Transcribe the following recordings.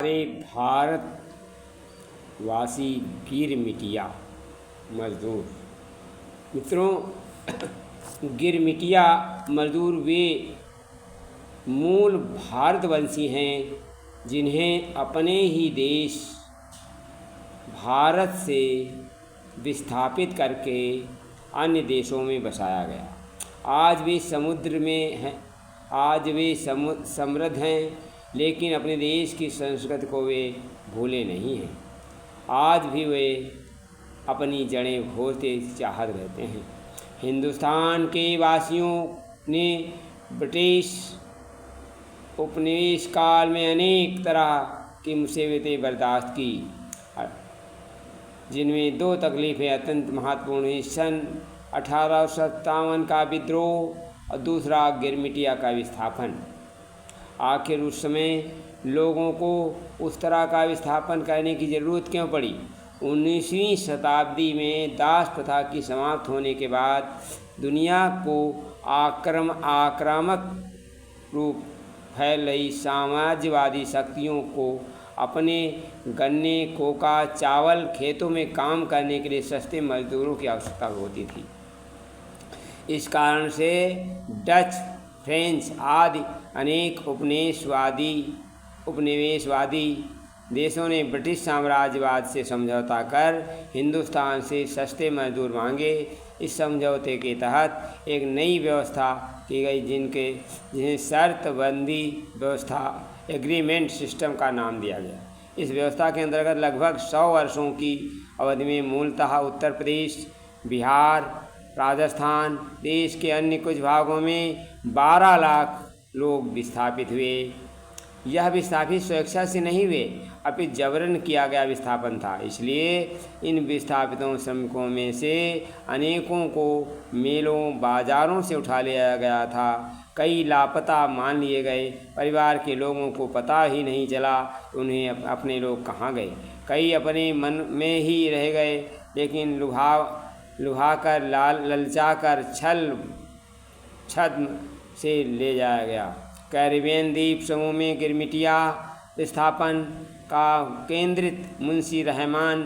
हमारे भारतवासी गिरमिटिया मजदूर मित्रों, गिरमिटिया मजदूर वे मूल भारतवंशी हैं जिन्हें अपने ही देश भारत से विस्थापित करके अन्य देशों में बसाया गया। आज वे समुद्र में हैं, आज वे समृद्ध हैं, लेकिन अपने देश की संस्कृति को वे भूले नहीं हैं। आज भी वे अपनी जड़ें खोजते चाहत रहते हैं। हिंदुस्तान के वासियों ने ब्रिटिश उपनिवेश काल में अनेक तरह की मुसीबतें बर्दाश्त की, जिनमें दो तकलीफ़ें अत्यंत महत्वपूर्ण हुई। सन 1857 का विद्रोह और दूसरा गिरमिटिया का विस्थापन। आखिर उस समय लोगों को उस तरह का विस्थापन करने की ज़रूरत क्यों पड़ी? 19वीं शताब्दी में दास प्रथा की समाप्त होने के बाद दुनिया को आक्रामक रूप फैल रही साम्राज्यवादी शक्तियों को अपने गन्ने, कोका, चावल खेतों में काम करने के लिए सस्ते मजदूरों की आवश्यकता होती थी। इस कारण से डच, फ्रेंच आदि अनेक उपनिवेशवादी देशों ने ब्रिटिश साम्राज्यवाद से समझौता कर हिंदुस्तान से सस्ते मजदूर मांगे। इस समझौते के तहत एक नई व्यवस्था की गई जिन्हें शर्तबंदी व्यवस्था, एग्रीमेंट सिस्टम का नाम दिया गया। इस व्यवस्था के अंतर्गत लगभग 100 वर्षों की अवधि में मूलतः उत्तर प्रदेश, बिहार, राजस्थान, देश के अन्य कुछ भागों में 12 लाख लोग विस्थापित हुए। यह विस्थापित स्वेच्छा से नहीं हुए, अपितु जबरन किया गया विस्थापन था। इसलिए इन विस्थापितों श्रमिकों में से अनेकों को मेलों, बाजारों से उठा लिया गया था। कई लापता मान लिए गए। परिवार के लोगों को पता ही नहीं चला उन्हें अपने लोग कहाँ गए। कई अपने मन में ही रह गए, लेकिन लुभाकर ललचाकर छद्म से ले जाया गया। कैरिबियन द्वीप समूह में गिरमिटिया विस्थापन का केंद्रित मुंशी रहमान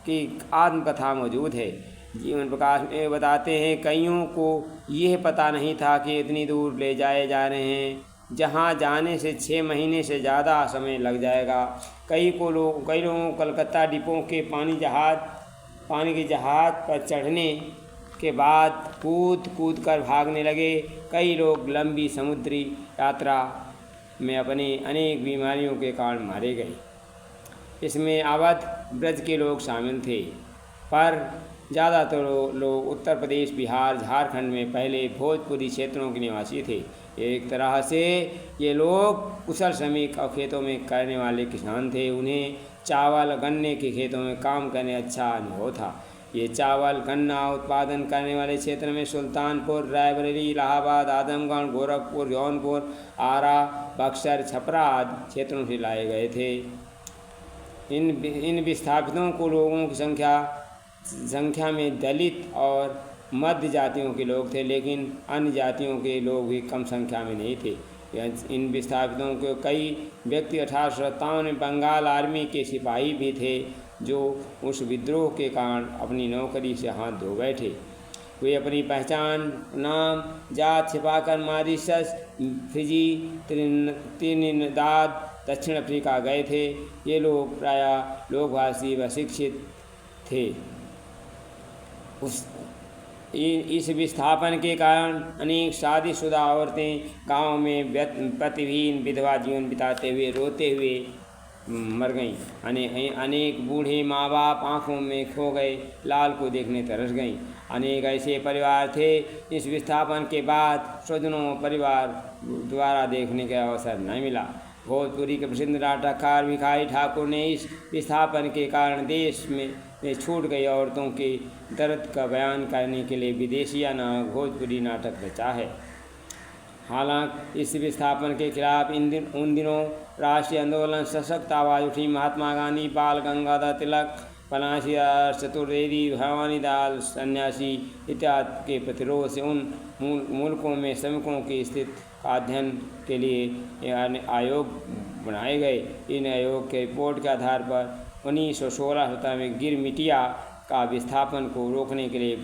की आत्मकथा मौजूद है। जीवन प्रकाश में बताते हैं, कईयों को यह पता नहीं था कि इतनी दूर ले जाए जा रहे हैं, जहां जाने से 6 महीने से ज़्यादा समय लग जाएगा। कई लोगों कलकत्ता डिपो के पानी के जहाज़ पर चढ़ने के बाद कूद कर भागने लगे। कई लोग लंबी समुद्री यात्रा में अपनी अनेक बीमारियों के कारण मारे गए। इसमें अवध ब्रज के लोग शामिल थे, पर ज़्यादातर लोग उत्तर प्रदेश, बिहार, झारखंड में पहले भोजपुरी क्षेत्रों के निवासी थे। एक तरह से ये लोग कुशल श्रमिक और खेतों में करने वाले किसान थे। उन्हें चावल, गन्ने के खेतों में काम करने अच्छा अनुभव था। ये चावल, गन्ना उत्पादन करने वाले क्षेत्र में सुल्तानपुर, रायबरेली, इलाहाबाद, आजमगढ़, गोरखपुर, जौनपुर, आरा, बक्सर, छपरा आदि क्षेत्रों से लाए गए थे। इन विस्थापितों को लोगों की संख्या में दलित और मध्य जातियों के लोग थे, लेकिन अन्य जातियों के लोग भी कम संख्या में नहीं थे। इन विस्थापितों के कई व्यक्ति 1857 में बंगाल आर्मी के सिपाही भी थे, जो उस विद्रोह के कारण अपनी नौकरी से हाथ धो बैठे। वे अपनी पहचान, नाम, जात छिपाकर मॉरिशस, फिजी, त्रिनिदाद, दक्षिण अफ्रीका गए थे। ये लोग प्रायः लोकभाषी व शिक्षित थे। इस विस्थापन के कारण अनेक शादीशुदा औरतें गांव में पतिहीन विधवा जीवन बिताते हुए रोते हुए मर गईं। अनेक बूढ़े माँ बाप आँखों में खो गए, लाल को देखने तरस गईं। अनेक ऐसे परिवार थे इस विस्थापन के बाद स्वजनों परिवार द्वारा देखने का अवसर न मिला। भोजपुरी के प्रसिद्ध नाटककार भिखारी ठाकुर ने इस विस्थापन के कारण देश में छूट गई औरतों के दर्द का बयान करने के लिए विदेशिया नामक भोजपुरी नाटक रचा है। हालांकि इस विस्थापन के खिलाफ उन दिनों राष्ट्रीय आंदोलन, सशक्त आवाज़ उठी। महात्मा गांधी, बाल गंगाधर तिलक, पलाशीदास चतुर्वेदी, भवानी दास सन्यासी इत्यादि के प्रतिरोध से उन मुल्कों में श्रमिकों की स्थिति का अध्ययन के लिए आयोग बनाए गए। इन आयोग के रिपोर्ट के आधार पर 1916-17 में गिरमिटिया का विस्थापन को रोकने के लिए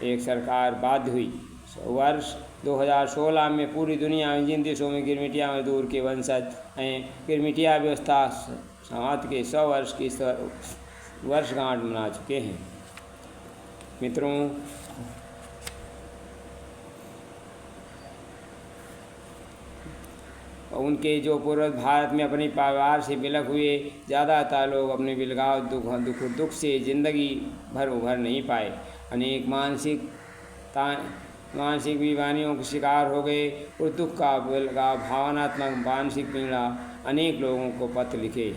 एक सरकार बाध्य हुई। वर्ष 2016 में पूरी दुनिया में जिन देशों में गिरमिटिया मजदूर के वंशज हैं, गिरमिटिया व्यवस्था समाप्त के 100 वर्ष की वर्षगांठ मना चुके हैं। मित्रों, उनके जो पूर्वज भारत में अपने परिवार से विलग हुए, ज़्यादातर लोग अपने विलगाव दुख से ज़िंदगी भर उभर नहीं पाए। अनेक मानसिक बीमारियों के शिकार हो गए। उस दुख का विलगाव भावनात्मक मानसिक पीड़ा अनेक लोगों को पत्र लिखे।